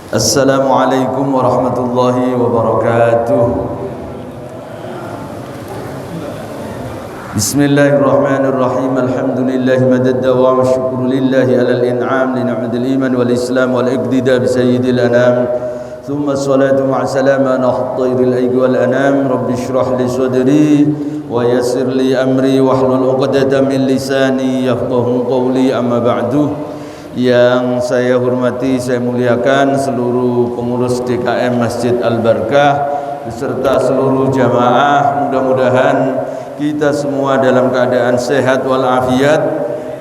Assalamualaikum warahmatullahi wabarakatuh. Bismillahirrahmanirrahim. Alhamdulillahi madad dawam syukur lillahi alal in'am li ni'matil iman wal islam wal iqtida bi sayyidil anam. Thumma salatu ma'a salama ala khairil ayyi wal anam. Rabbi shrah li sadri wa yassir li amri wahlul 'uqdatam min lisani yafqahu qawli, amma ba'du. Yang saya hormati, saya muliakan seluruh pengurus DKM Masjid Al-Barkah beserta seluruh jamaah. Mudah-mudahan kita semua dalam keadaan sehat walafiat,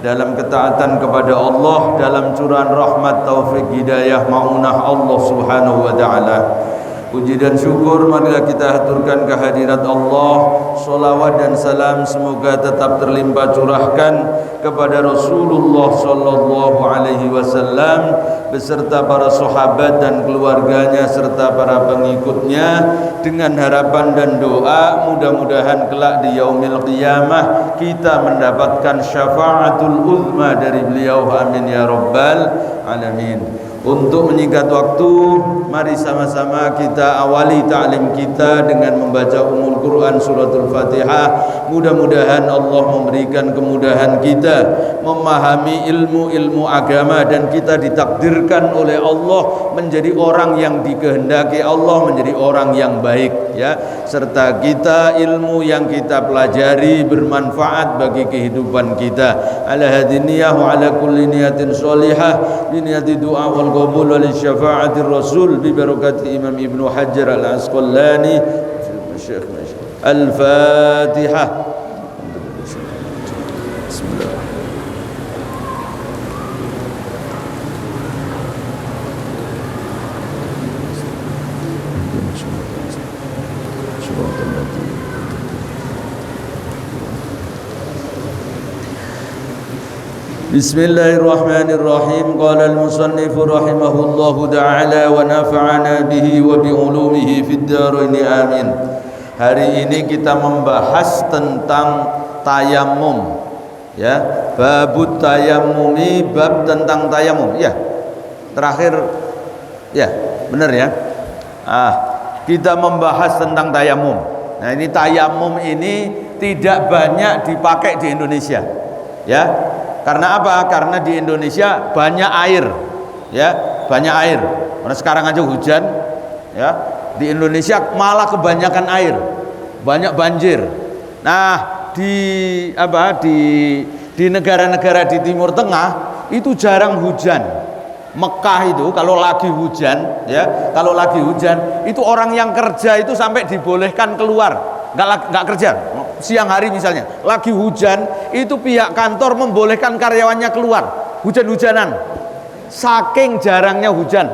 dalam ketaatan kepada Allah, dalam curahan rahmat, taufik, hidayah, ma'unah Allah subhanahu wa ta'ala. Puji dan syukur marilah kita haturkan kehadirat Allah. Salawat dan salam semoga tetap terlimpah curahkan kepada Rasulullah sallallahu alaihi wasallam beserta para sahabat dan keluarganya serta para pengikutnya, dengan harapan dan doa mudah-mudahan kelak di yaumil qiyamah kita mendapatkan syafaatul uzma dari beliau, amin ya rabbal alamin. Untuk menyingkat waktu, mari sama-sama kita awali ta'lim kita dengan membaca Ummul Quran suratul Fatihah. Mudah-mudahan Allah memberikan kemudahan kita memahami ilmu-ilmu agama dan kita ditakdirkan oleh Allah menjadi orang yang dikehendaki Allah, menjadi orang yang baik, ya. Serta kita ilmu yang kita pelajari bermanfaat bagi kehidupan kita. Ala hadiniyah wa ala kulli niyatin sholihah bi niyati du'a wal qabul wal syafa'atir rasul bi barakati Imam Ibnu Hajar Al-Asqalani. Al-Fatihah. Bismillahirrahmanirrahim. Qala al-musannif rahimahullahu ta'ala wa nafa'ana bihi wa bi ulumihi fid dharain, amin. Hari ini kita membahas tentang tayamum, ya. Babut tayammumi, bab tentang tayamum, ya. Terakhir, ya, benar ya. Kita membahas tentang tayamum. Nah, ini tayamum ini tidak banyak dipakai di Indonesia, ya. Karena apa? Karena di Indonesia banyak air, ya, banyak air. Karena sekarang aja hujan, ya. Di Indonesia malah kebanyakan air, banyak banjir. Nah, di negara-negara di Timur Tengah itu jarang hujan. Mekah itu kalau lagi hujan, ya, kalau lagi hujan itu orang yang kerja itu sampai dibolehkan keluar, nggak kerja. Siang hari misalnya lagi hujan, itu pihak kantor membolehkan karyawannya keluar hujan-hujanan, saking jarangnya hujan,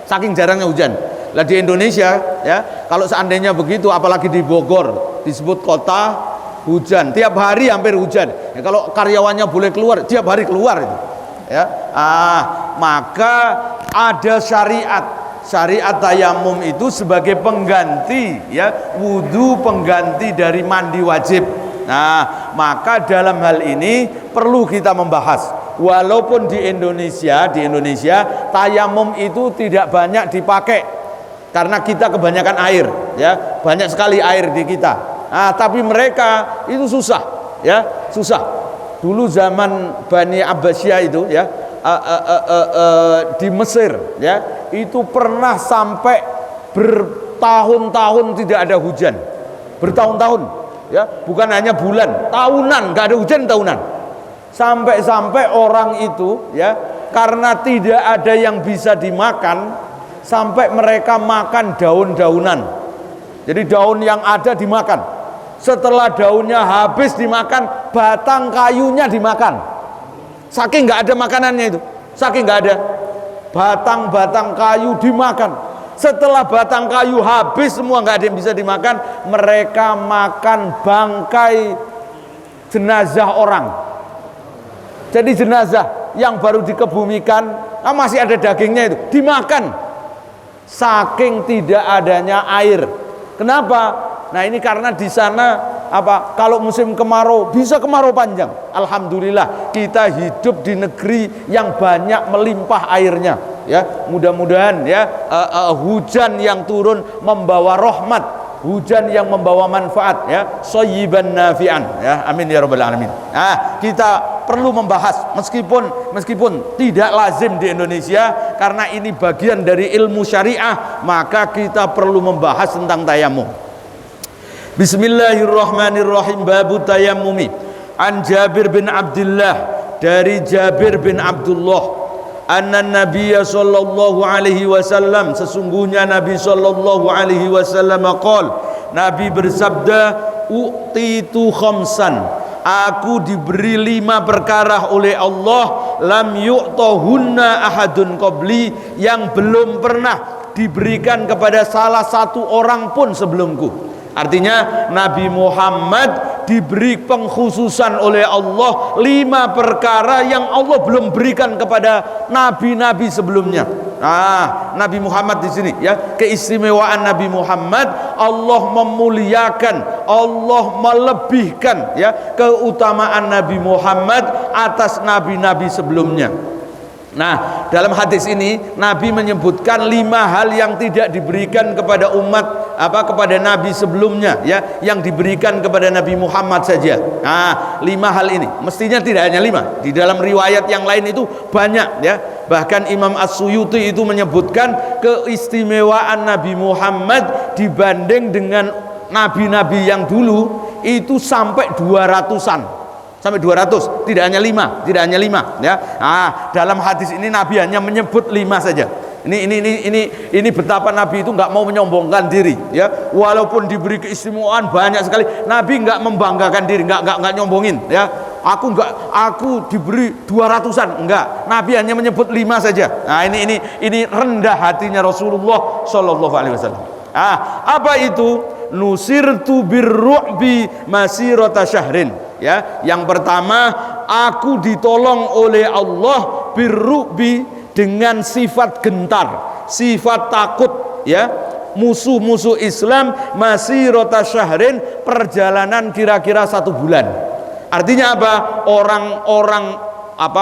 saking jarangnya hujan. Lah di Indonesia, ya, kalau seandainya begitu, apalagi di Bogor disebut kota hujan, tiap hari hampir hujan, ya, kalau karyawannya boleh keluar tiap hari keluar itu, ya. Maka ada syariat tayamum itu sebagai pengganti, ya, wudu, pengganti dari mandi wajib. Nah, maka dalam hal ini perlu kita membahas. Walaupun di Indonesia tayamum itu tidak banyak dipakai karena kita kebanyakan air, ya, banyak sekali air di kita. Nah, tapi mereka itu susah, ya, susah. Dulu zaman Bani Abbasiyah itu, ya, di Mesir, ya, itu pernah sampai bertahun-tahun tidak ada hujan, bertahun-tahun, ya, bukan hanya bulan, tahunan nggak ada hujan, tahunan. Sampai-sampai orang itu, ya, karena tidak ada yang bisa dimakan, sampai mereka makan daun-daunan. Jadi daun yang ada dimakan. Setelah daunnya habis dimakan, batang kayunya dimakan. Saking nggak ada makanannya itu, saking nggak ada, batang-batang kayu dimakan. Setelah batang kayu habis semua, nggak ada yang bisa dimakan, mereka makan bangkai jenazah orang. Jadi jenazah yang baru dikebumikan, masih ada dagingnya itu, dimakan. Saking tidak adanya air. Kenapa? Nah, ini karena di sana kalau musim kemarau bisa kemarau panjang. Alhamdulillah kita hidup di negeri yang banyak melimpah airnya. ya. Mudah-mudahan ya hujan yang turun membawa rahmat, hujan yang membawa manfaat, ya, shayyiban nafi'an, ya, amin ya rabbal alamin. Nah, kita perlu membahas meskipun tidak lazim di Indonesia karena ini bagian dari ilmu syariah, maka kita perlu membahas tentang tayammum. Bismillahirrahmanirrahim. Babu tayammumi. An Jabir bin Abdullah, dari Jabir bin Abdullah, anna Nabiyya sallallahu alaihi wasallam, sesungguhnya Nabi sallallahu alaihi wasallam qol, Nabi bersabda, u'titu khamsan, aku diberi 5 perkara oleh Allah, lam yu'tahunna ahadun qabli, yang belum pernah diberikan kepada salah satu orang pun sebelumku. Artinya Nabi Muhammad diberi pengkhususan oleh Allah 5 perkara yang Allah belum berikan kepada nabi-nabi sebelumnya. Nah, Nabi Muhammad di sini, ya, keistimewaan Nabi Muhammad, Allah memuliakan, Allah melebihkan, ya, keutamaan Nabi Muhammad atas nabi-nabi sebelumnya. Nah, dalam hadis ini Nabi menyebutkan 5 hal yang tidak diberikan kepada kepada nabi sebelumnya, ya, yang diberikan kepada Nabi Muhammad saja. Nah, 5 hal ini mestinya tidak hanya 5. Di dalam riwayat yang lain itu banyak, ya. Bahkan Imam As-Suyuti itu menyebutkan keistimewaan Nabi Muhammad dibanding dengan nabi-nabi yang dulu itu sampai 200-an. Sampai 200, tidak hanya 5, ya. Nah, dalam hadis ini Nabi hanya menyebut 5 saja. Ini betapa Nabi itu nggak mau menyombongkan diri, ya. Walaupun diberi keistimewaan banyak sekali, Nabi nggak membanggakan diri, nggak nyombongin, ya. Aku diberi 200-an, enggak. Nabi hanya menyebut 5 saja. Nah, ini rendah hatinya Rasulullah Shallallahu Alaihi Wasallam. Apa itu? Nusirtu birru'bi masirata syahrin. Ya, yang pertama, aku ditolong oleh Allah birru'bi, dengan sifat gentar, sifat takut, ya, musuh-musuh Islam masirata syahrin, perjalanan kira-kira 1 bulan. Artinya apa? Orang-orang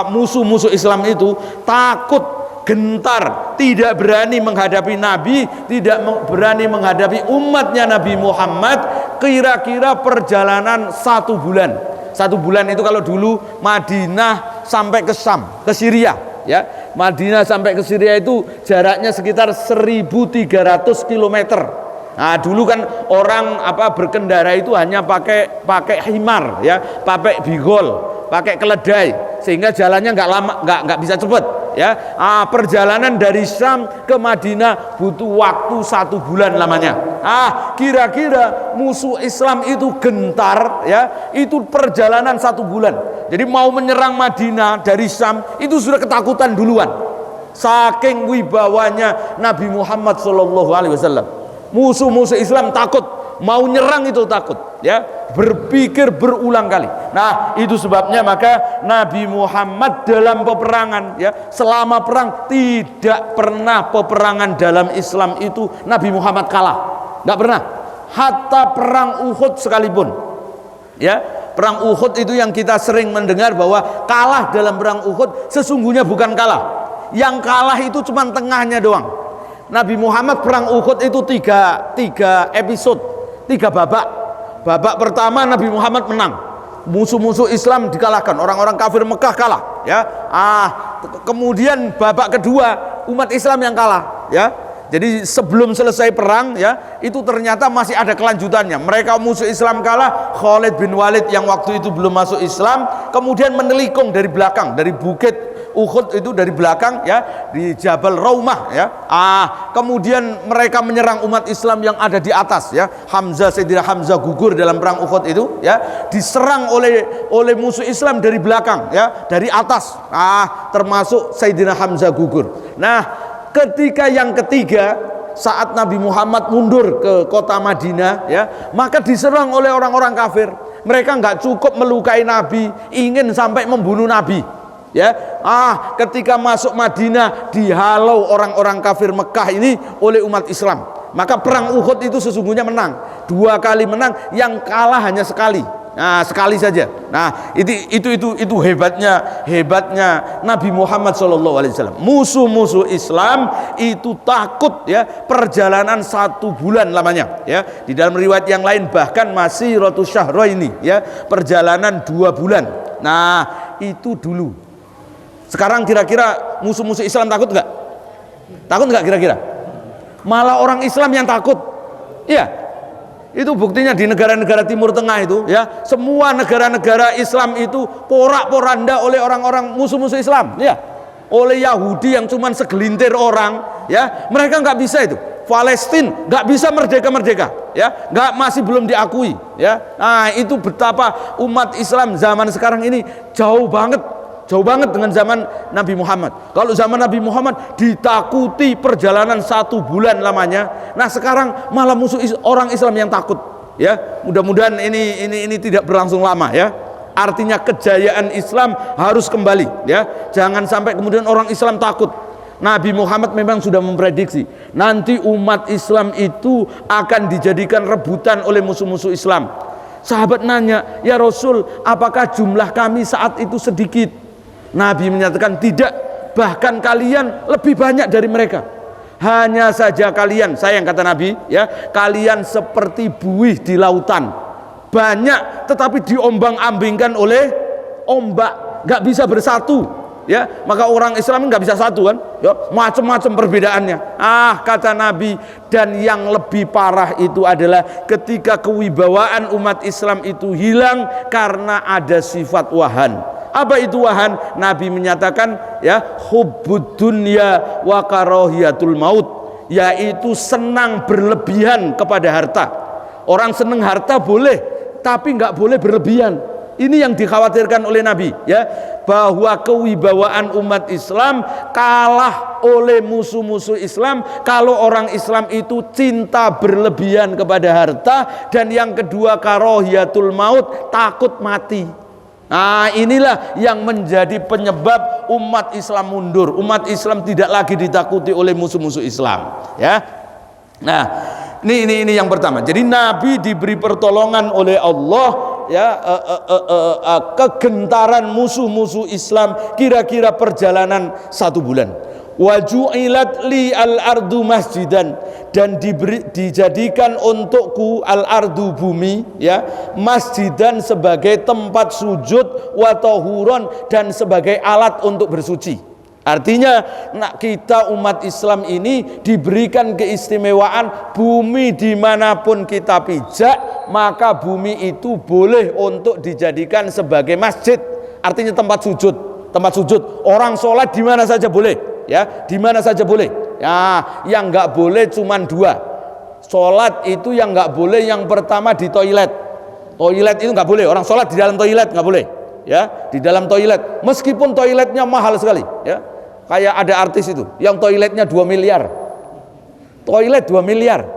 musuh-musuh Islam itu takut, gentar, tidak berani menghadapi Nabi, tidak berani menghadapi umatnya Nabi Muhammad, kira-kira perjalanan 1 bulan. 1 bulan itu kalau dulu Madinah sampai ke Syam, ke Syria, ya. Madinah sampai ke Syria itu jaraknya sekitar 1.300 km. Nah, dulu kan orang berkendara itu hanya pakai himar, ya, pakai bigol, pakai keledai, sehingga jalannya nggak bisa cepat. Ya, perjalanan dari Syam ke Madinah butuh waktu 1 bulan lamanya. Kira-kira musuh Islam itu gentar, ya, itu perjalanan 1 bulan. Jadi mau menyerang Madinah dari Syam itu sudah ketakutan duluan. Saking wibawanya Nabi Muhammad SAW, musuh-musuh Islam takut, mau nyerang itu takut, ya, berpikir berulang kali. Nah, itu sebabnya maka Nabi Muhammad dalam peperangan, ya, selama perang tidak pernah peperangan dalam Islam itu Nabi Muhammad kalah, nggak pernah. Hatta perang Uhud sekalipun, ya, perang Uhud itu yang kita sering mendengar bahwa kalah dalam perang Uhud, sesungguhnya bukan kalah. Yang kalah itu cuma tengahnya doang. Nabi Muhammad perang Uhud itu tiga episode, 3 babak. Babak pertama Nabi Muhammad menang, musuh-musuh Islam dikalahkan, orang-orang kafir Mekah kalah, ya. Kemudian babak kedua umat Islam yang kalah, ya. Jadi sebelum selesai perang, ya, itu ternyata masih ada kelanjutannya. Mereka musuh Islam kalah, Khalid bin Walid yang waktu itu belum masuk Islam, kemudian menelikung dari belakang, dari bukit Uhud itu dari belakang, ya, di Jabal Raumah, ya. Kemudian mereka menyerang umat Islam yang ada di atas, ya. Sayyidina Hamzah gugur dalam perang Uhud itu, ya, diserang oleh musuh Islam dari belakang, ya, dari atas. Termasuk Sayyidina Hamzah gugur. Nah, ketika yang ketiga, saat Nabi Muhammad mundur ke kota Madinah, ya, maka diserang oleh orang-orang kafir. Mereka nggak cukup melukai Nabi, ingin sampai membunuh Nabi. Ya, ketika masuk Madinah dihalau orang-orang kafir Mekah ini oleh umat Islam. Maka perang Uhud itu sesungguhnya menang, 2 kali menang, yang kalah hanya sekali. Nah, sekali saja. Nah, itu hebatnya Nabi Muhammad SAW. Musuh-musuh Islam itu takut ya, perjalanan 1 bulan lamanya ya. Di dalam riwayat yang lain bahkan masih rotus syahro ini ya, perjalanan 2 bulan. Nah, itu dulu. Sekarang kira-kira musuh-musuh Islam takut nggak? Takut nggak kira-kira? Malah orang Islam yang takut. Iya. Itu buktinya di negara-negara Timur Tengah itu ya, semua negara-negara Islam itu porak-poranda oleh orang-orang musuh-musuh Islam ya, oleh Yahudi yang cuman segelintir orang ya, mereka nggak bisa itu. Palestina nggak bisa merdeka ya, masih belum diakui ya. Nah, itu betapa umat Islam zaman sekarang ini jauh banget dengan zaman Nabi Muhammad. Kalau zaman Nabi Muhammad ditakuti perjalanan 1 bulan lamanya. Nah, sekarang malah musuh orang Islam yang takut ya. Mudah-mudahan ini tidak berlangsung lama ya. Artinya kejayaan Islam harus kembali ya. Jangan sampai kemudian orang Islam takut. Nabi Muhammad memang sudah memprediksi nanti umat Islam itu akan dijadikan rebutan oleh musuh-musuh Islam. Sahabat nanya, "Ya Rasul, apakah jumlah kami saat itu sedikit?" Nabi menyatakan tidak, bahkan kalian lebih banyak dari mereka. Hanya saja kalian, sayang kata Nabi ya, kalian seperti buih di lautan, banyak tetapi diombang-ambingkan oleh ombak, nggak bisa bersatu ya. Maka orang Islam nggak bisa satu kan ya, macam-macam perbedaannya. Kata Nabi, dan yang lebih parah itu adalah ketika kewibawaan umat Islam itu hilang karena ada sifat wahan. Apa itu wahan? Nabi menyatakan ya, hubbud dunya wa karahiyatul maut, yaitu senang berlebihan kepada harta. Orang senang harta boleh, tapi nggak boleh berlebihan. Ini yang dikhawatirkan oleh Nabi ya, bahwa kewibawaan umat Islam kalah oleh musuh-musuh Islam kalau orang Islam itu cinta berlebihan kepada harta, dan yang kedua karahiyatul maut, takut mati. Nah, inilah yang menjadi penyebab umat Islam mundur. Umat Islam tidak lagi ditakuti oleh musuh-musuh Islam ya. Nah, ini yang pertama. Jadi Nabi diberi pertolongan oleh Allah ya, kegentaran musuh-musuh Islam kira-kira perjalanan 1 bulan. Waju'ilat li al-ardu masjidan, dan dijadikan untukku al-ardu bumi ya, masjidan sebagai tempat sujud, wa tahuron, dan sebagai alat untuk bersuci. Artinya kita umat Islam ini diberikan keistimewaan, bumi dimanapun kita pijak maka bumi itu boleh untuk dijadikan sebagai masjid. Artinya tempat sujud orang sholat di mana saja boleh ya, di mana saja boleh ya. Yang nggak boleh cuman 2 sholat itu, yang nggak boleh yang pertama di toilet itu nggak boleh, orang sholat di dalam toilet nggak boleh ya, di dalam toilet, meskipun toiletnya mahal sekali ya. Kayak ada artis itu yang toiletnya 2 miliar, toilet 2 miliar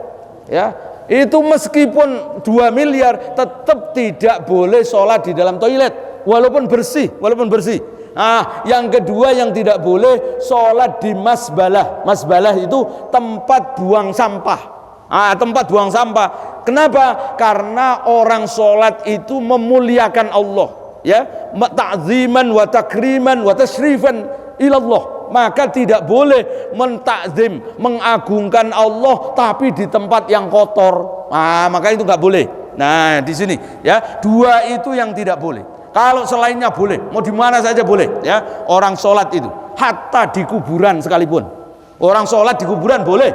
ya, itu meskipun 2 miliar tetap tidak boleh sholat di dalam toilet walaupun bersih. Yang kedua yang tidak boleh sholat di masbalah. Masbalah itu tempat buang sampah. Tempat buang sampah. Kenapa? Karena orang sholat itu memuliakan Allah ya, ta'ziman wa takriman wa tashrifan ilallah. Maka tidak boleh mentakzim, mengagungkan Allah tapi di tempat yang kotor. Maka itu nggak boleh. Nah, di sini ya, 2 itu yang tidak boleh. Kalau selainnya boleh, mau di mana saja boleh ya. Orang sholat itu, hatta di kuburan sekalipun, orang sholat di kuburan boleh.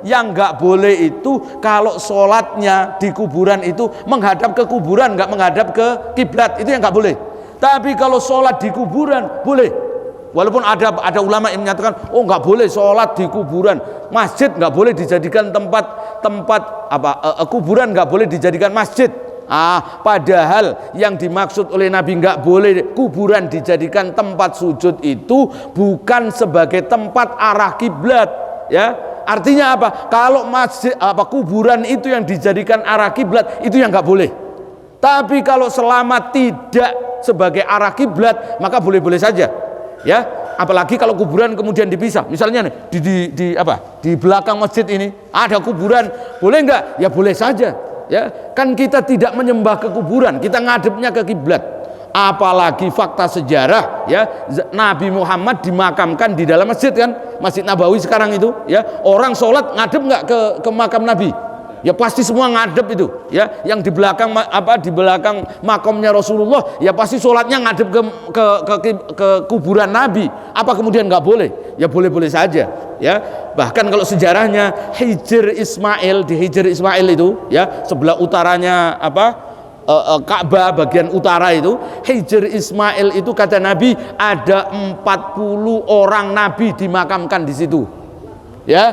Yang nggak boleh itu kalau sholatnya di kuburan itu menghadap ke kuburan, nggak menghadap ke kiblat, itu yang nggak boleh. Tapi kalau sholat di kuburan boleh. Walaupun ada ulama yang menyatakan nggak boleh sholat di kuburan, masjid nggak boleh dijadikan tempat kuburan nggak boleh dijadikan masjid. Padahal yang dimaksud oleh Nabi nggak boleh kuburan dijadikan tempat sujud itu bukan sebagai tempat arah kiblat ya. Artinya apa? Kalau masjid kuburan itu yang dijadikan arah kiblat, itu yang nggak boleh. Tapi kalau selama tidak sebagai arah kiblat maka boleh-boleh saja ya. Apalagi kalau kuburan kemudian dipisah, misalnya nih di belakang masjid ini ada kuburan, boleh nggak? Ya boleh saja. ya. Kan kita tidak menyembah ke kuburan, kita ngadepnya ke kiblat. Apalagi fakta sejarah, ya, Nabi Muhammad dimakamkan di dalam masjid kan, Masjid Nabawi sekarang itu, ya. Orang sholat ngadep nggak ke makam Nabi? Ya pasti semua ngadep itu, ya. Yang di belakang di belakang makamnya Rasulullah, ya pasti sholatnya ngadep ke kuburan Nabi. Apa kemudian nggak boleh? Ya boleh-boleh saja, ya. Bahkan kalau sejarahnya Hijr Ismail, di Hijr Ismail itu, ya, sebelah utaranya Ka'bah bagian utara itu, Hijr Ismail itu kata Nabi ada 40 orang Nabi dimakamkan di situ, ya.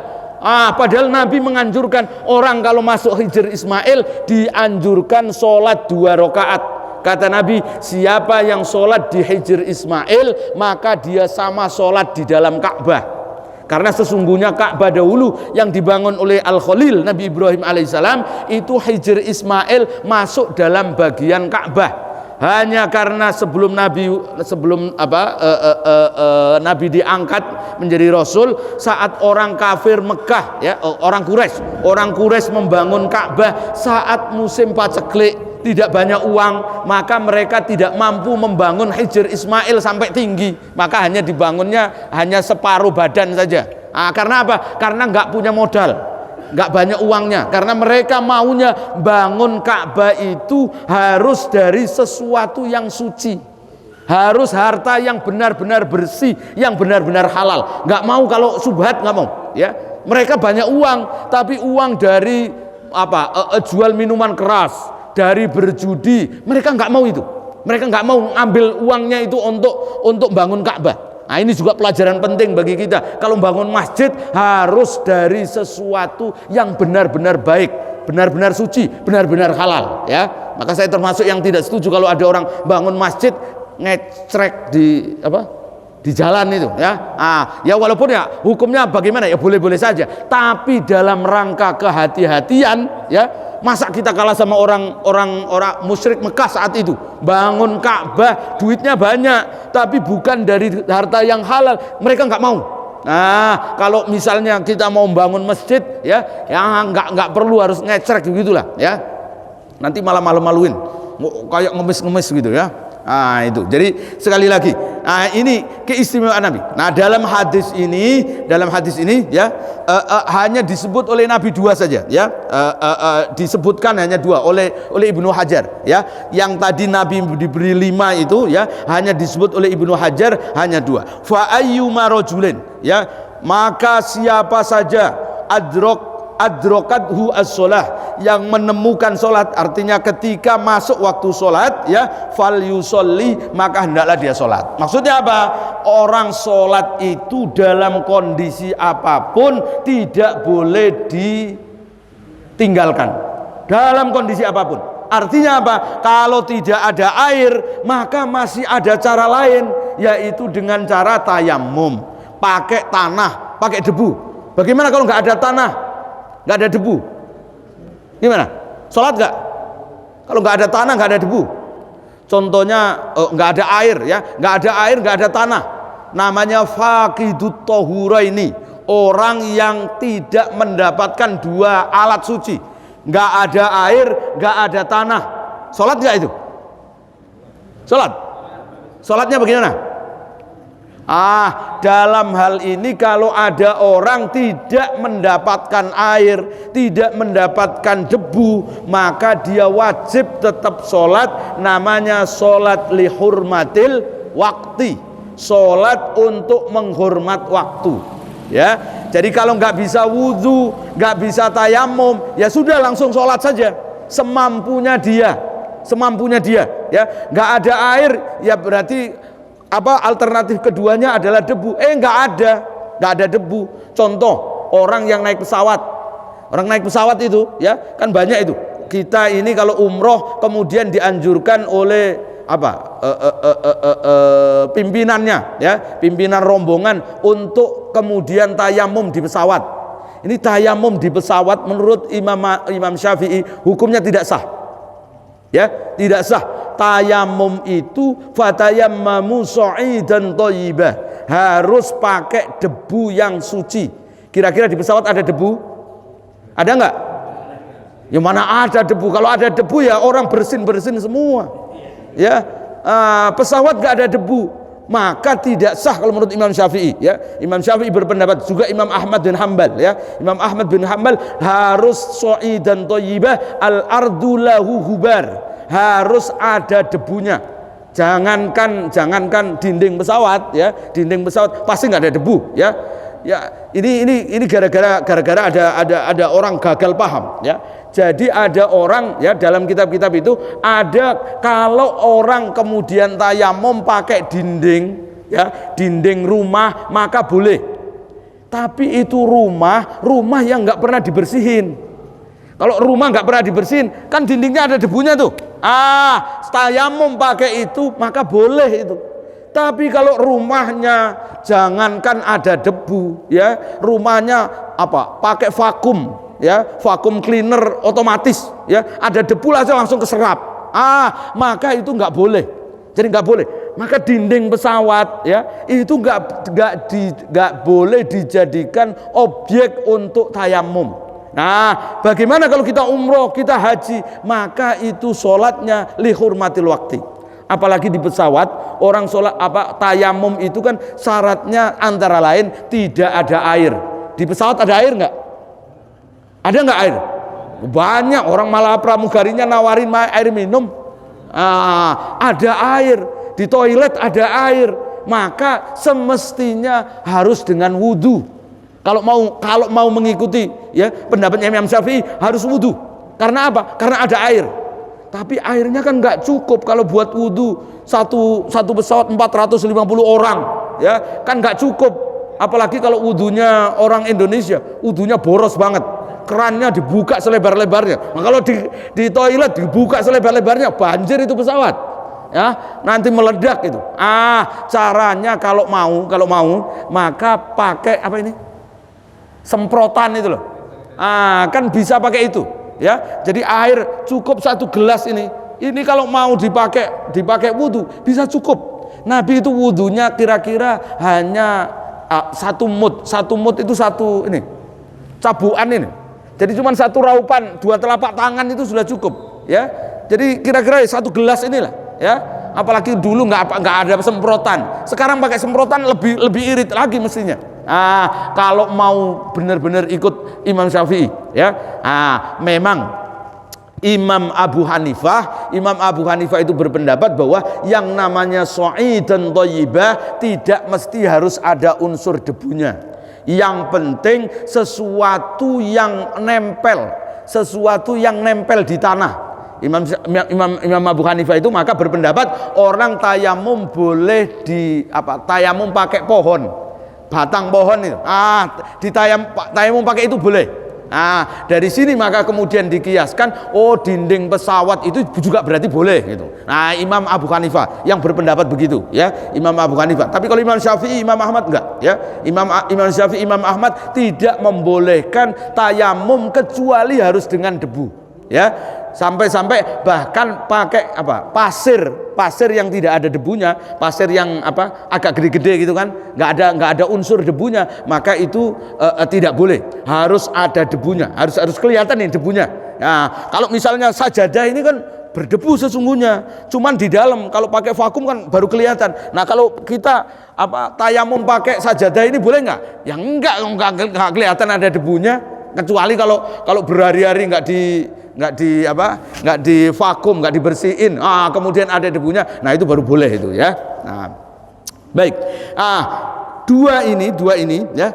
Padahal Nabi menganjurkan orang kalau masuk Hijr Ismail dianjurkan sholat 2 rakaat. Kata Nabi, siapa yang sholat di Hijr Ismail maka dia sama sholat di dalam Ka'bah. Karena sesungguhnya Ka'bah dahulu yang dibangun oleh Al-Khalil Nabi Ibrahim alaihissalam itu Hijr Ismail masuk dalam bagian Ka'bah. Hanya karena sebelum Nabi diangkat menjadi Rasul, saat orang kafir Mekah, ya, orang Quraisy membangun Ka'bah saat musim paceklik, tidak banyak uang, maka mereka tidak mampu membangun Hijr Ismail sampai tinggi, maka hanya dibangunnya hanya separuh badan saja. Karena apa? Karena nggak punya modal, nggak banyak uangnya. Karena mereka maunya bangun Ka'bah itu harus dari sesuatu yang suci, harus harta yang benar-benar bersih, yang benar-benar halal. Nggak mau kalau subhat, nggak mau, ya. Mereka banyak uang, tapi uang dari jual minuman keras, dari berjudi, mereka nggak mau itu. Mereka nggak mau ambil uangnya itu untuk bangun Ka'bah. Nah, ini juga pelajaran penting bagi kita. Kalau bangun masjid harus dari sesuatu yang benar-benar baik, benar-benar suci, benar-benar halal, ya. Maka saya termasuk yang tidak setuju kalau ada orang bangun masjid ngecrek di jalan itu, ya. Ya walaupun ya hukumnya bagaimana, ya boleh-boleh saja, tapi dalam rangka kehati-hatian, ya. Masa kita kalah sama orang musyrik Mekah saat itu, bangun Ka'bah duitnya banyak tapi bukan dari harta yang halal, mereka nggak mau. Nah, kalau misalnya kita mau bangun masjid, ya, yang nggak perlu harus ngecrek begitulah, ya. Nanti malah malu-maluin, kayak ngemis-ngemis gitu, ya. Itu. Jadi sekali lagi, ini keistimewaan Nabi. Nah, dalam hadis ini, ya, hanya disebut oleh Nabi 2 saja, ya. Disebutkan hanya 2 oleh Ibnu Hajar, ya. Yang tadi Nabi diberi 5 itu, ya, hanya disebut oleh Ibnu Hajar hanya 2. Fa ayyuma rajulin, ya, maka siapa saja adrokathu as-sholah, yang menemukan sholat, artinya ketika masuk waktu sholat, ya, fal yusolli, maka hendaklah dia sholat. Maksudnya apa? Orang sholat itu dalam kondisi apapun tidak boleh ditinggalkan, dalam kondisi apapun. Artinya apa? Kalau tidak ada air maka masih ada cara lain, yaitu dengan cara tayamum, pakai tanah, pakai debu. Bagaimana kalau nggak ada tanah, nggak ada debu, gimana? Sholat nggak? Kalau nggak ada tanah, nggak ada debu. Contohnya nggak ada air, ya, nggak ada air, nggak ada tanah. Namanya faqidut tahuraini, orang yang tidak mendapatkan 2 alat suci. Nggak ada air, nggak ada tanah. Sholat nggak itu? Sholatnya bagaimana? Dalam hal ini kalau ada orang tidak mendapatkan air, tidak mendapatkan debu, maka dia wajib tetap sholat. Namanya sholat lihurmatil waktu, sholat untuk menghormat waktu, ya. Jadi kalau nggak bisa wudhu, nggak bisa tayamum, ya sudah langsung sholat saja semampunya dia, ya. Nggak ada air, ya berarti alternatif keduanya adalah debu. Nggak ada debu. Contoh, orang yang naik pesawat itu, ya, kan banyak itu. Kita ini kalau umroh kemudian dianjurkan oleh pimpinannya, ya, pimpinan rombongan untuk kemudian tayamum di pesawat. Ini tayamum di pesawat menurut Imam Syafi'i hukumnya tidak sah, ya, tidak sah. Tayamum itu fatayammamu sha'idan thayyibah, harus pakai debu yang suci. Kira-kira di pesawat ada debu? Ada enggak? Ya mana ada debu? Kalau ada debu ya orang bersin semua. Ya, pesawat nggak ada debu, maka tidak sah kalau menurut Imam Syafi'i. Ya, Imam Syafi'i berpendapat, juga Imam Ahmad bin Hambal. Ya, Imam Ahmad bin Hambal harus sha'idan thayyibah al ardu lahu hubar, harus ada debunya. Jangankan dinding pesawat, ya, dinding pesawat pasti nggak ada debu, ya. Ya, ini gara-gara ada orang gagal paham, ya. Jadi ada orang, ya, dalam kitab-kitab itu ada, kalau orang kemudian tayamum pakai dinding, ya, dinding rumah, maka boleh. Tapi itu rumah yang nggak pernah dibersihin. Kalau rumah nggak pernah dibersihin, kan dindingnya ada debunya tuh. Tayamum pakai itu maka boleh itu. Tapi kalau rumahnya jangankan ada debu, ya, rumahnya apa? Pakai vakum, ya, vakum cleaner otomatis, ya, ada debu aja langsung keserap. Maka itu nggak boleh. Jadi nggak boleh. Maka dinding pesawat, ya, itu nggak boleh dijadikan objek untuk tayamum. Nah, bagaimana kalau kita umroh, kita haji, maka itu sholatnya lihurmatil waktu. Apalagi di pesawat, orang sholat tayamum itu kan syaratnya antara lain tidak ada air. Di pesawat ada air nggak? Ada nggak air? Banyak orang malah pramugarinya nawarin air minum. Ada air di toilet, ada air. Maka semestinya harus dengan wudu. Kalau mau mengikuti, ya, pendapatnya Imam Syafi'i, harus wudu. Karena apa? Karena ada air. Tapi airnya kan nggak cukup kalau buat wudu satu pesawat 450 orang, ya, kan nggak cukup. Apalagi kalau wudunya orang Indonesia, wudunya boros banget, kerannya dibuka selebar-lebarnya. Nah, kalau di toilet dibuka selebar-lebarnya, banjir itu pesawat, ya, nanti meledak itu. Caranya kalau mau maka pakai apa ini, semprotan itu loh. Kan bisa pakai itu, ya. Jadi air cukup 1 gelas ini kalau mau dipakai wudu bisa cukup. Nabi itu wudunya kira-kira hanya 1 mud itu ini cabuan ini. Jadi cuma 1 raupan, 2 telapak tangan itu sudah cukup, ya. Jadi kira-kira 1 gelas inilah, ya. Apalagi dulu nggak ada semprotan. Sekarang pakai semprotan lebih irit lagi mestinya. Kalau mau benar-benar ikut Imam Syafi'i, ya. Memang Imam Abu Hanifah itu berpendapat bahwa yang namanya sha'idan thayyibah tidak mesti harus ada unsur debunya. Yang penting sesuatu yang nempel di tanah. Imam Abu Hanifah itu maka berpendapat orang tayamum boleh tayamum pakai pohon, batang pohon itu. Tayamum pakai itu boleh. Dari sini maka kemudian dikiaskan, dinding pesawat itu juga berarti boleh gitu. Imam Abu Hanifah yang berpendapat begitu, ya, Imam Abu Hanifah. Tapi kalau Imam Syafi'i, Imam Ahmad enggak, ya. Imam Syafi'i, Imam Ahmad tidak membolehkan tayamum kecuali harus dengan debu, ya. Sampai bahkan pakai pasir yang tidak ada debunya, pasir yang agak gede-gede gitu kan, nggak ada unsur debunya, maka itu tidak boleh, harus ada debunya, harus kelihatan nih debunya. Nah, kalau misalnya sajadah ini kan berdebu sesungguhnya, cuman di dalam, kalau pakai vakum kan baru kelihatan. Nah, kalau kita tayamum pakai sajadah ini boleh nggak? Ya nggak kelihatan ada debunya, kecuali kalau berhari-hari nggak di vakum, nggak dibersihin, kemudian ada debunya, nah itu baru boleh itu, ya. Baik, dua ini ya,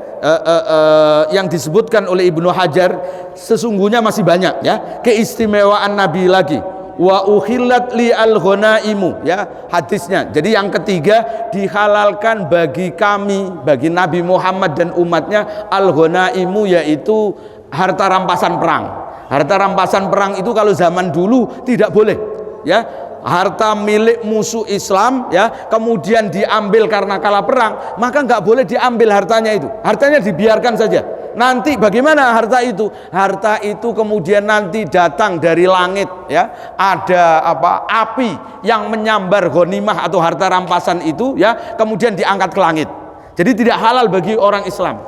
yang disebutkan oleh Ibnu Hajar sesungguhnya masih banyak, ya, keistimewaan Nabi lagi. Wa uhillat li al-ghanaimu, ya, hadisnya. Jadi yang ketiga, dihalalkan bagi kami, bagi Nabi Muhammad dan umatnya, al-ghanaimu, yaitu harta rampasan perang. Harta rampasan perang itu kalau zaman dulu tidak boleh, ya. Harta milik musuh Islam, ya, kemudian diambil karena kalah perang, maka nggak boleh diambil hartanya itu. Hartanya dibiarkan saja. Nanti bagaimana harta itu? Harta itu kemudian nanti datang dari langit, ya. Ada api yang menyambar ghanimah atau harta rampasan itu, ya, kemudian diangkat ke langit. Jadi tidak halal bagi orang Islam.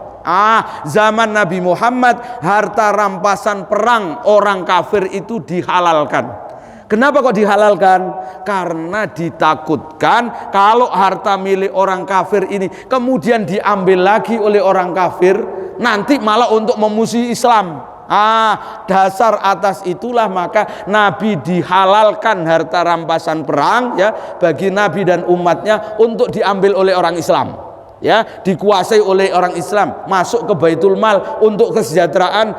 Zaman Nabi Muhammad harta rampasan perang orang kafir itu dihalalkan. Kenapa kok dihalalkan? Karena ditakutkan kalau harta milik orang kafir ini kemudian diambil lagi oleh orang kafir, nanti malah untuk memusuhi Islam. Dasar atas itulah maka Nabi dihalalkan harta rampasan perang ya bagi Nabi dan umatnya untuk diambil oleh orang Islam, ya, dikuasai oleh orang Islam, masuk ke Baitul Mal untuk kesejahteraan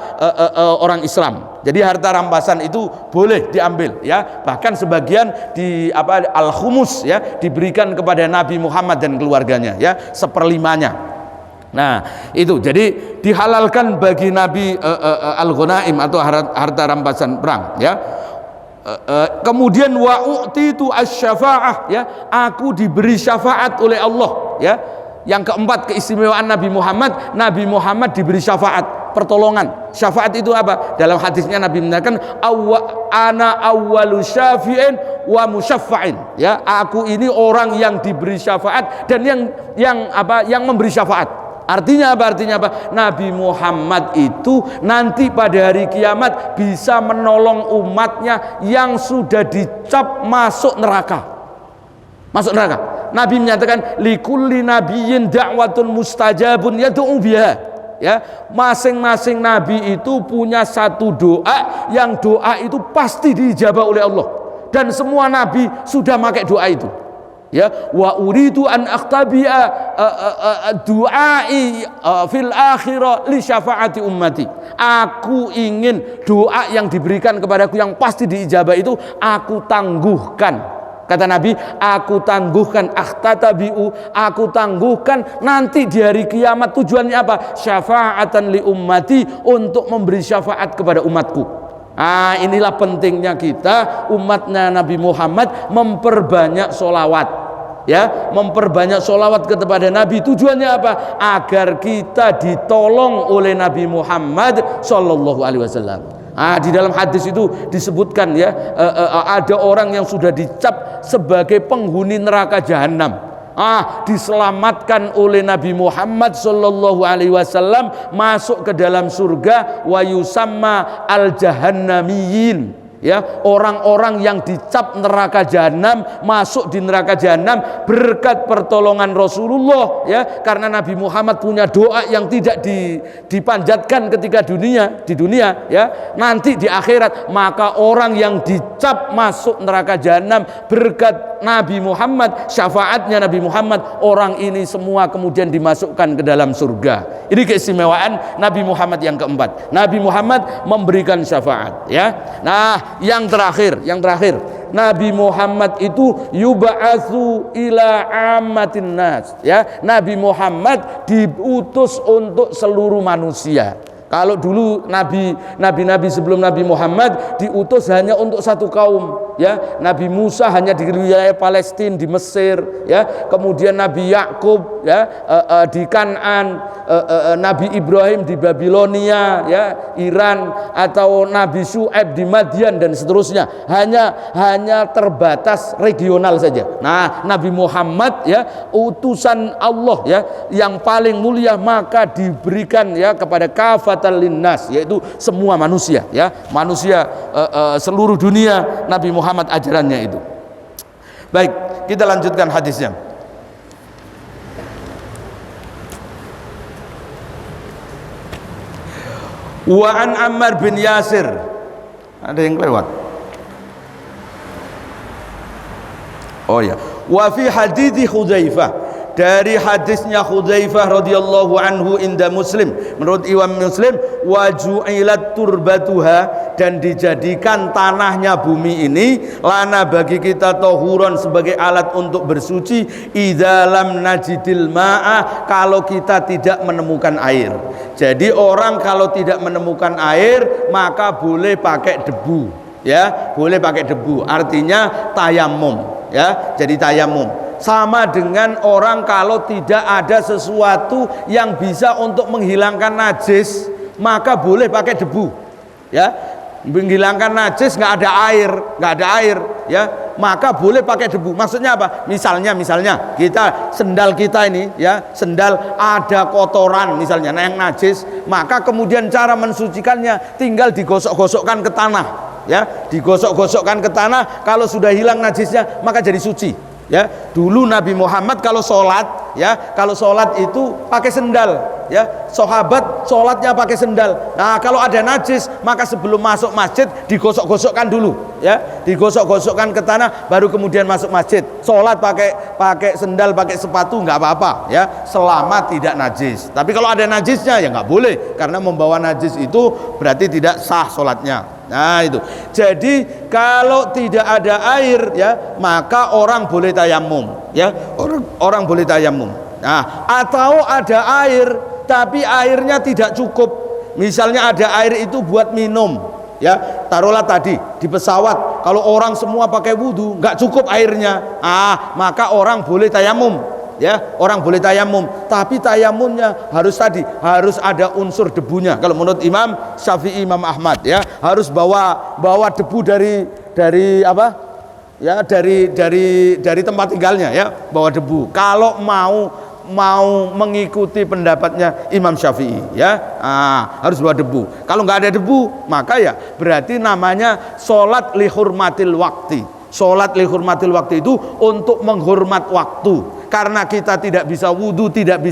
orang Islam. Jadi harta rampasan itu boleh diambil, ya, bahkan sebagian di al-khumus ya diberikan kepada Nabi Muhammad dan keluarganya, ya, seperlimanya. Nah, itu jadi dihalalkan bagi Nabi al-ghanaim atau harta rampasan perang, ya. Kemudian wa u'titu asy-syafa'ah, ya, aku diberi syafaat oleh Allah, ya. Yang keempat keistimewaan Nabi Muhammad diberi syafaat, pertolongan. Syafaat itu apa? Dalam hadisnya Nabi menyatakan ana awwalu syafi'in wa musyaffa'in, ya, aku ini orang yang diberi syafaat dan yang memberi syafaat. Artinya apa? Nabi Muhammad itu nanti pada hari kiamat bisa menolong umatnya yang sudah dicap masuk neraka. Nabi menyatakan likulli nabiyyin da'watun mustajabun yad'u biha. Ya, masing-masing nabi itu punya satu doa yang doa itu pasti diijabah oleh Allah. Dan semua nabi sudah pakai doa itu. Ya, wa uridu an akhtabi'a du'ai fil akhirah li syafaati ummati. Aku ingin doa yang diberikan kepadaku yang pasti diijabah itu aku tangguhkan. Kata Nabi, aku tangguhkan, aku tangguhkan nanti di hari kiamat. Tujuannya apa? Syafaatan li ummati, untuk memberi syafaat kepada umatku. Inilah pentingnya kita umatnya Nabi Muhammad memperbanyak sholawat, ya, memperbanyak sholawat kepada Nabi. Tujuannya apa? Agar kita ditolong oleh Nabi Muhammad Sallallahu Alaihi Wasallam. Di dalam hadis itu disebutkan, ya, ada orang yang sudah dicap sebagai penghuni neraka jahanam. Diselamatkan oleh Nabi Muhammad Sallallahu Alaihi Wasallam masuk ke dalam surga, wa yusamma al jahannamiyin, ya, orang-orang yang dicap neraka jahanam masuk di neraka jahanam berkat pertolongan Rasulullah, ya, karena Nabi Muhammad punya doa yang tidak dipanjatkan ketika di dunia, ya, nanti di akhirat maka orang yang dicap masuk neraka jahanam berkat Nabi Muhammad, syafaatnya Nabi Muhammad, orang ini semua kemudian dimasukkan ke dalam surga. Ini keistimewaan Nabi Muhammad yang keempat. Nabi Muhammad memberikan syafaat, ya. Nah, yang terakhir, Nabi Muhammad itu yub'atsu ila ammatin nas, ya. Nabi Muhammad diutus untuk seluruh manusia. Kalau dulu nabi sebelum Nabi Muhammad diutus hanya untuk satu kaum, ya. Nabi Musa hanya di wilayah Palestina, di Mesir, ya. Kemudian Nabi Yakub, ya, di Kan'an, Nabi Ibrahim di Babilonia, ya, Iran, atau Nabi Syu'aib di Madian dan seterusnya. Hanya terbatas regional saja. Nah, Nabi Muhammad, ya, utusan Allah, ya, yang paling mulia, maka diberikan, ya, kepada kafatan linnas, yaitu semua manusia, ya, manusia seluruh dunia. Nabi Muhammad ajarannya itu. Baik, kita lanjutkan hadisnya. Wa an Ammar bin Yasir, ada yang lewat. Oh ya, wa fi hadithi Hudzaifah, dari hadisnya Hudzaifah radhiyallahu anhu inda Muslim, menurut Imam Muslim, wa ju'ilat turbatuha, dan dijadikan tanahnya bumi ini lana bagi kita tahuran, sebagai alat untuk bersuci, idza lam najidil ma'a, kalau kita tidak menemukan air. Jadi orang kalau tidak menemukan air maka boleh pakai debu, ya, boleh pakai debu, artinya tayamum, ya. Jadi tayamum sama dengan orang kalau tidak ada sesuatu yang bisa untuk menghilangkan najis, maka boleh pakai debu, ya. Menghilangkan najis nggak ada air, ya, maka boleh pakai debu. Maksudnya apa? Misalnya kita sendal kita ini ya, sendal ada kotoran misalnya yang najis, maka kemudian cara mensucikannya tinggal digosok-gosokkan ke tanah ya, digosok-gosokkan ke tanah, kalau sudah hilang najisnya maka jadi suci ya. Dulu Nabi Muhammad kalau sholat ya, kalau sholat itu pakai sendal ya, sahabat sholatnya pakai sendal. Nah kalau ada najis maka sebelum masuk masjid digosok-gosokkan dulu ya, digosok-gosokkan ke tanah baru kemudian masuk masjid. Sholat pakai sendal, pakai sepatu nggak apa-apa ya, selama tidak najis. Tapi kalau ada najisnya ya nggak boleh, karena membawa najis itu berarti tidak sah sholatnya. Nah itu, jadi kalau tidak ada air ya, maka orang boleh tayamum ya, orang boleh tayamum. Nah, atau ada air tapi airnya tidak cukup, misalnya ada air itu buat minum ya, taruhlah tadi di pesawat kalau orang semua pakai wudhu nggak cukup airnya, maka orang boleh tayamum ya, orang boleh tayamum, tapi tayamumnya harus ada unsur debunya. Kalau menurut Imam Syafi'i, Imam Ahmad ya, harus bawa debu dari apa ya, dari tempat tinggalnya ya, bawa debu kalau mau mengikuti pendapatnya Imam Syafi'i ya, harus bawa debu. Kalau nggak ada debu maka ya berarti namanya sholat lihurmatil waktu. Sholat lihurmatil waktu itu untuk menghormat waktu. Karena kita tidak bisa wudhu, tidak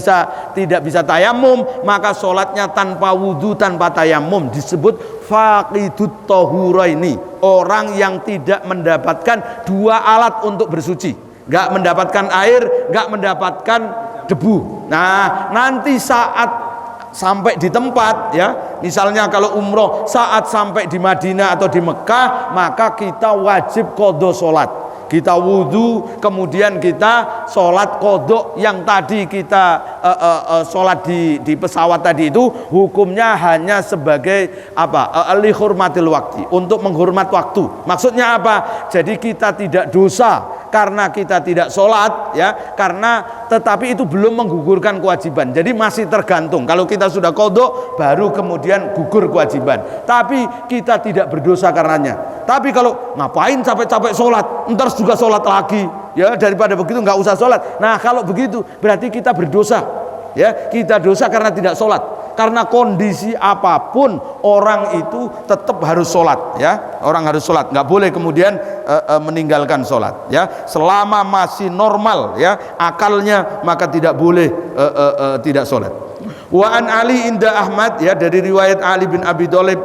bisa tayamum, maka sholatnya tanpa wudhu, tanpa tayamum disebut faqidut tahuraini, orang yang tidak mendapatkan dua alat untuk bersuci, nggak mendapatkan air, nggak mendapatkan debu. Nah nanti saat sampai di tempat ya, misalnya kalau umroh saat sampai di Madinah atau di Mekah, maka kita wajib qadha sholat. Kita wudhu, kemudian kita sholat kodok yang tadi kita sholat di pesawat tadi itu hukumnya hanya sebagai apa? Lihurmatil waktu, untuk menghormat waktu. Maksudnya apa? Jadi kita tidak dosa karena kita tidak sholat ya, karena tetapi itu belum menggugurkan kewajiban. Jadi masih tergantung. Kalau kita sudah kodok baru kemudian gugur kewajiban. Tapi kita tidak berdosa karenanya. Tapi kalau ngapain capek-capek sholat, ntar juga sholat lagi ya, daripada begitu nggak usah sholat. Nah kalau begitu berarti kita berdosa ya, kita dosa karena tidak sholat. Karena kondisi apapun orang itu tetap harus sholat ya, orang harus sholat, nggak boleh kemudian meninggalkan sholat ya, selama masih normal ya akalnya, maka tidak boleh tidak sholat. Wa an Ali inda Ahmad ya, dari riwayat Ali bin Abi Thalib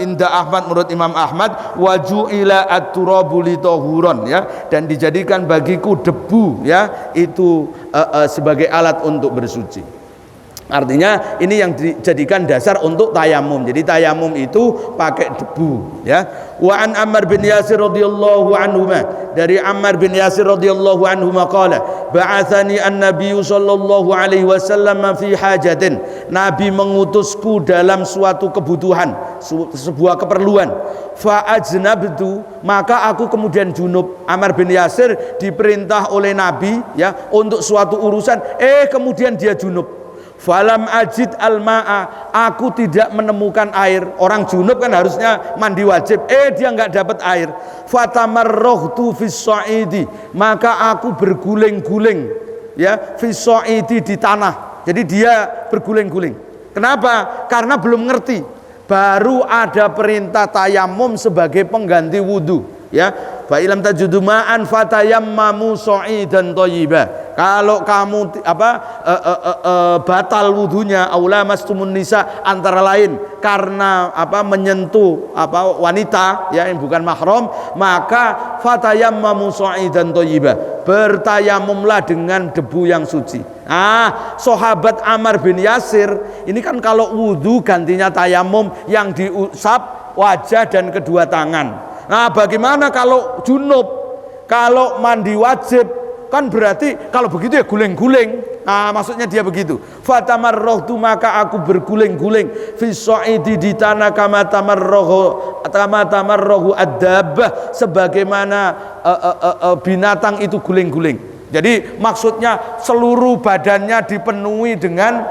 inda Ahmad, menurut Imam Ahmad, waju'ila at-turabu li tahuron ya, dan dijadikan bagiku debu ya itu sebagai alat untuk bersuci. Artinya ini yang dijadikan dasar untuk tayamum. Jadi tayamum itu pakai debu ya. Wa an Ammar bin Yasir radhiyallahu anhu, dari Ammar bin Yasir radhiyallahu anhu qala ba'athani an-nabiy sallallahu alaihi wasallam fi hajatin, Nabi mengutusku dalam suatu kebutuhan, sebuah keperluan. Fa ajnabtu, maka aku kemudian junub. Ammar bin Yasir diperintah oleh Nabi ya untuk suatu urusan, kemudian dia junub. Falam ajid al-ma'a, aku tidak menemukan air. Orang junub kan harusnya mandi wajib, dia nggak dapat air. Fatamarrohtu fis sa'idi, maka aku berguling-guling ya, fis sa'idi, di tanah. Jadi dia berguling-guling. Kenapa? Karena belum ngerti. Baru ada perintah tayamum sebagai pengganti wudhu ya. Fa ilam tajudu ma'an fatayammamu sha'idan thayyiba. Kalau kamu batal wudhunya, aula mastumun nisa, antara lain karena menyentuh wanita ya yang bukan mahram, maka fatayammamu sha'idan thayyiba, bertayamumlah dengan debu yang suci. Sahabat Ammar bin Yasir ini kan kalau wudhu gantinya tayamum yang diusap wajah dan kedua tangan. Nah bagaimana kalau junub, kalau mandi wajib, kan berarti kalau begitu ya guling-guling. Nah maksudnya dia begitu. Fatamarrohtu, maka aku berguling-guling fi sa'idi, di tanah, kama tamarrohu ad-dabbah, sebagaimana binatang itu guling-guling. Jadi maksudnya seluruh badannya dipenuhi dengan